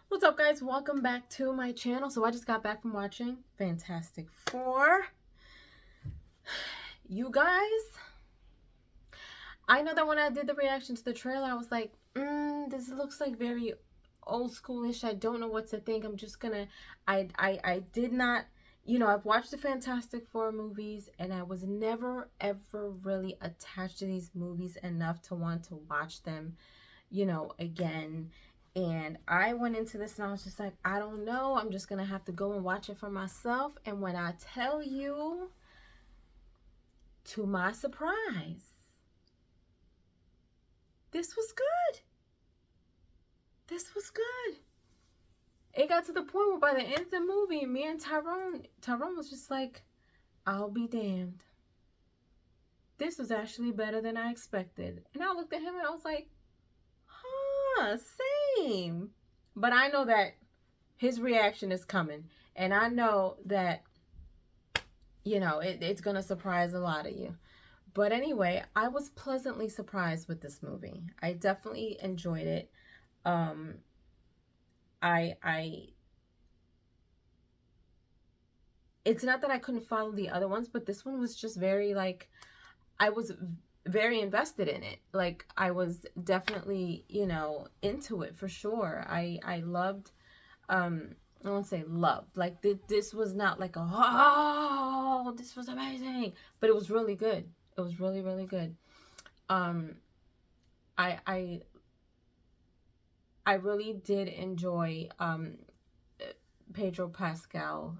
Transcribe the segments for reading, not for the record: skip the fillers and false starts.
What's up, guys? Welcome back to my channel. So I just got back from watching Fantastic Four. You guys, I know that when I did the reaction to the trailer, I was like, this looks like very old schoolish. I don't know what to think. I'm just gonna, I did not, I've watched the Fantastic Four movies and I was never, ever really attached to these movies enough to want to watch them, again. And I went into this and I was just like, I don't know. I'm just going to have to go and watch it for myself. And when I tell you, to my surprise, this was good. This was good. It got to the point where by the end of the movie, me and Tyrone was just like, I'll be damned. This was actually better than I expected. And I looked at him and I was like, huh, same. But I know that his reaction is coming. And I know that, it's going to surprise a lot of you. But anyway, I was pleasantly surprised with this movie. I definitely enjoyed it. I it's not that I couldn't follow the other ones, but this one was just very like, I was very invested in it. Like I was definitely, into it for sure. I loved, I won't say loved, like this was not like a, oh, this was amazing, but it was really good. It was really, really good. um I I I really did enjoy Pedro Pascal,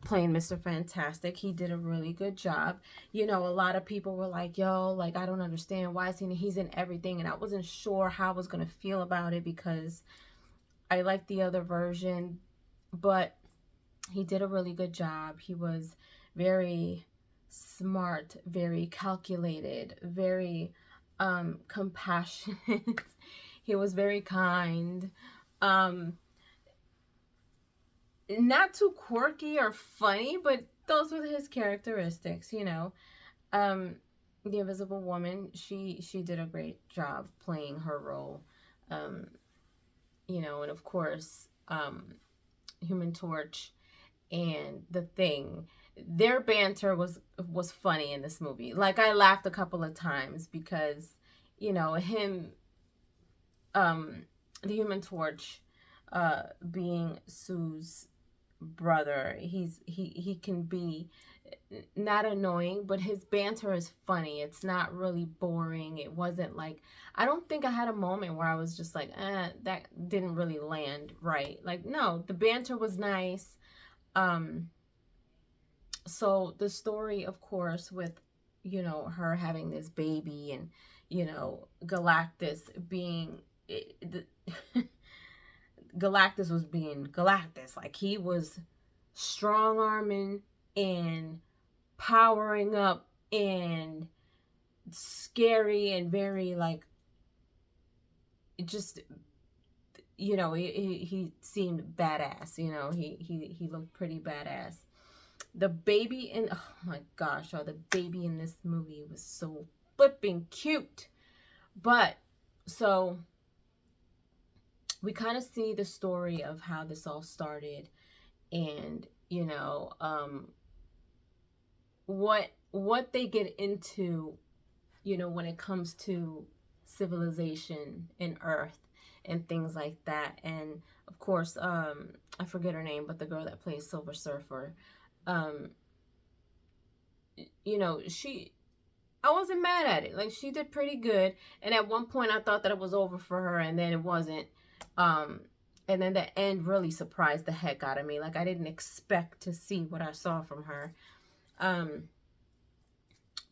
playing Mr. Fantastic. He did a really good job. A lot of people were like, yo, like, I don't understand. Why is he's in everything? And I wasn't sure how I was going to feel about it because I liked the other version, but he did a really good job. He was very smart, very calculated, very compassionate. He was very kind. Um, Not too quirky or funny, but those were his characteristics. Um, the Invisible Woman, she did a great job playing her role. Um, and of course, Human Torch and the Thing, their banter was funny in this movie. Like I laughed a couple of times because, him, the Human Torch, being Sue's brother, he can be not annoying, but his banter is funny. It's not really boring. It wasn't like, I don't think I had a moment where I was just like, that didn't really land right. Like, no, the banter was nice. So the story, of course, with, her having this baby and, Galactus being, Galactus was being Galactus. Like he was strong arming and powering up and scary and very like, just, he seemed badass. He looked pretty badass. The baby in, oh my gosh, the baby in this movie was so flipping cute. But so we kind of see the story of how this all started, and what they get into, when it comes to civilization and Earth and things like that. And of course, I forget her name, but the girl that plays Silver Surfer, um, she, I wasn't mad at it. Like she did pretty good. And at one point I thought that it was over for her, and then it wasn't. Um, and then the end really surprised the heck out of me. Like I didn't expect to see what I saw from her.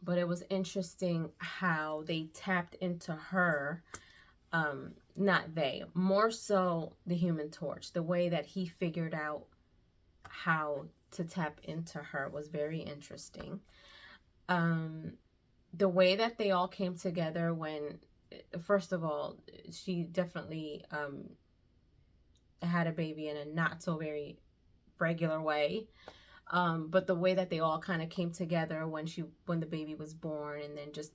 But it was interesting how they tapped into her. Not they, more so the Human Torch. The way that he figured out how to tap into her was very interesting. The way that they all came together when, first of all, she definitely had a baby in a not so very regular way. But the way that they all kind of came together when the baby was born, and then just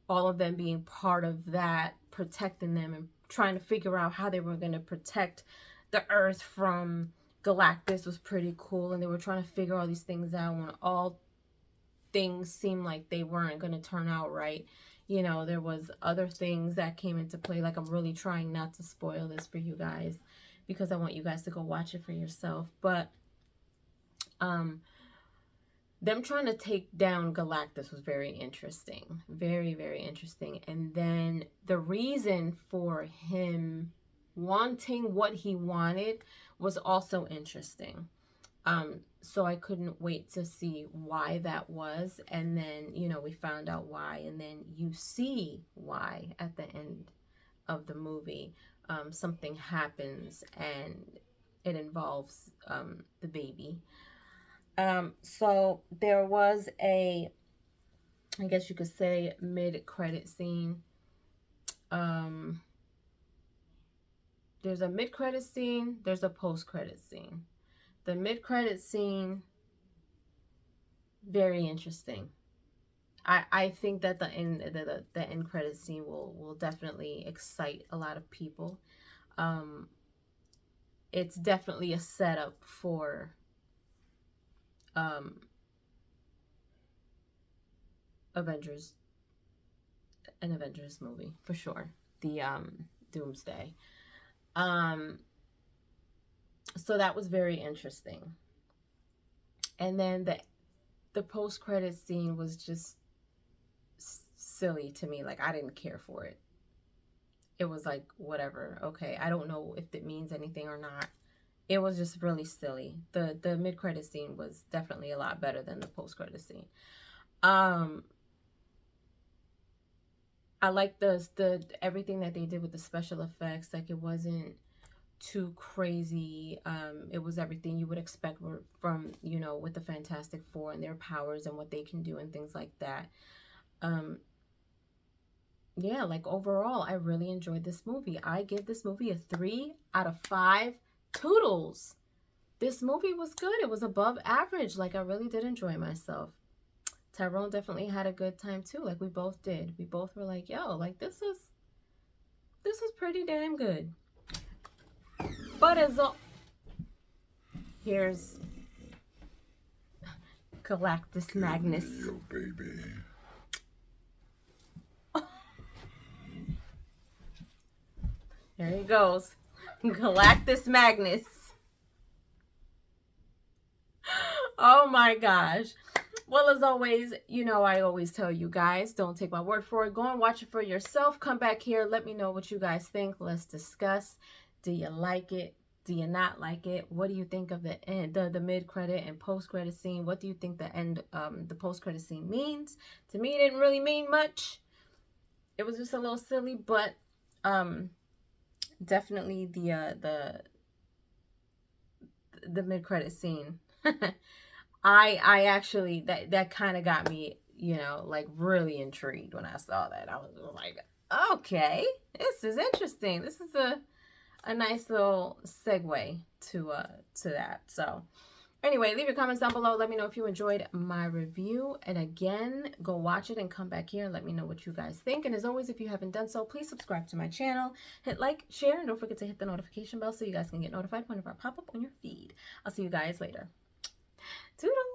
all of them being part of that, protecting them and trying to figure out how they were going to protect the Earth from Galactus was pretty cool. And they were trying to figure all these things out when all things seemed like they weren't going to turn out right. You know, there was other things that came into play. Like, I'm really trying not to spoil this for you guys because I want you guys to go watch it for yourself. But them trying to take down Galactus was very interesting. Very, very interesting. And then the reason for him wanting what he wanted was also interesting. So I couldn't wait to see why that was. And then, you know, we found out why. And then you see why at the end of the movie. Something happens and it involves the baby. So there was a, I guess you could say, mid-credit scene. There's a mid-credit scene, there's a post-credit scene. The mid-credit scene, very interesting. I think that the end credit scene will definitely excite a lot of people. It's definitely a setup for Avengers movie for sure. The Doomsday. So that was very interesting. And then the post-credit scene was just silly to me. Like, I didn't care for it. It was like, whatever. Okay, I don't know if it means anything or not. It was just really silly. The mid-credit scene was definitely a lot better than the post-credit scene. I like the everything that they did with the special effects. Like, it wasn't too crazy. It was everything you would expect from, you know, with the Fantastic Four and their powers and what they can do and things like that. Yeah, like, overall, I really enjoyed this movie. I give this movie a 3 out of 5 toodles. This movie was good. It was above average. Like, I really did enjoy myself. Tyrone definitely had a good time too. Like, we both did. We both were like, yo, like, this was pretty damn good. But as all, here's Galactus Magnus. Yo, baby. There he goes. Galactus Magnus. Oh my gosh. Well, as always, you know, I always tell you guys, don't take my word for it. Go and watch it for yourself. Come back here. Let me know what you guys think. Let's discuss. Do you like it? Do you not like it? What do you think of the end, the mid-credit and post-credit scene? What do you think the end, the post-credit scene means? To me, it didn't really mean much. It was just a little silly, but definitely the mid-credit scene. I actually, that kind of got me, you know, like, really intrigued when I saw that. I was like, okay, this is interesting. This is a nice little segue to that. So anyway, leave your comments down below. Let me know if you enjoyed my review. And again, go watch it and come back here and let me know what you guys think. And as always, if you haven't done so, please subscribe to my channel. Hit like, share, and don't forget to hit the notification bell so you guys can get notified whenever I pop up on your feed. I'll see you guys later. Toodles!